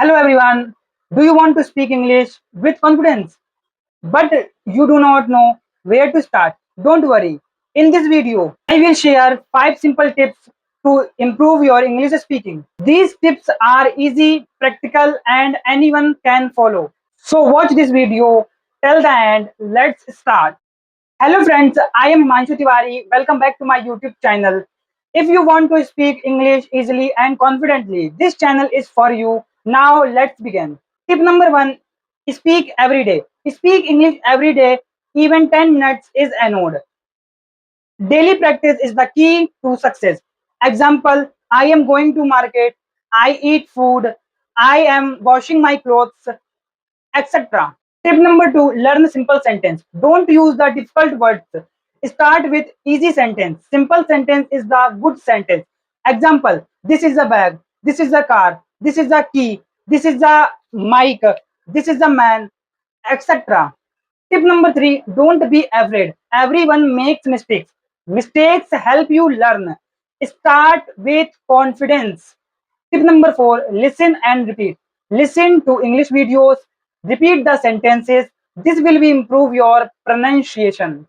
Hello everyone. Do you want to speak English with confidence, but you do not know where to start? Don't worry. In this video, I will share 5 simple tips to improve your English speaking. These tips are easy, practical, and anyone can follow. So watch this video till the end. Let's start. Hello friends, I am Himanshu Tiwari. Welcome back to my YouTube channel. If you want to speak English easily and confidently, this channel is for you. Now let's begin. Tip number 1, speak every day. Speak English every day, even 10 minutes is enough. Daily practice is the key to success. Example, I am going to market, I eat food, I am washing my clothes, etc. Tip number 2, learn simple sentence. Don't use the difficult words. Start with easy sentence. Simple sentence is the good sentence. Example, this is a bag, this is a car, this is a key, this is a mic, this is a man, etc. Tip number 3, don't be afraid. Everyone makes mistakes. Mistakes help you learn. Start with confidence. Tip number 4, listen and repeat. Listen to English videos, repeat the sentences. This will be improve your pronunciation.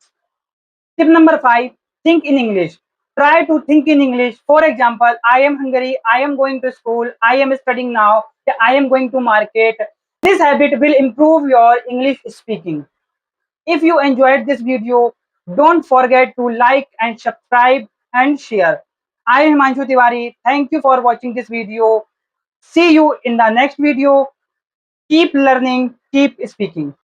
Tip number 5, think in English. Try to think in English. For example, I am hungry, I am going to school, I am studying now, I am going to market. This habit will improve your English speaking. If you enjoyed this video, don't forget to like and subscribe and share. I am Himanshu Tiwari. Thank you for watching this video. See you in the next video. Keep learning, keep speaking.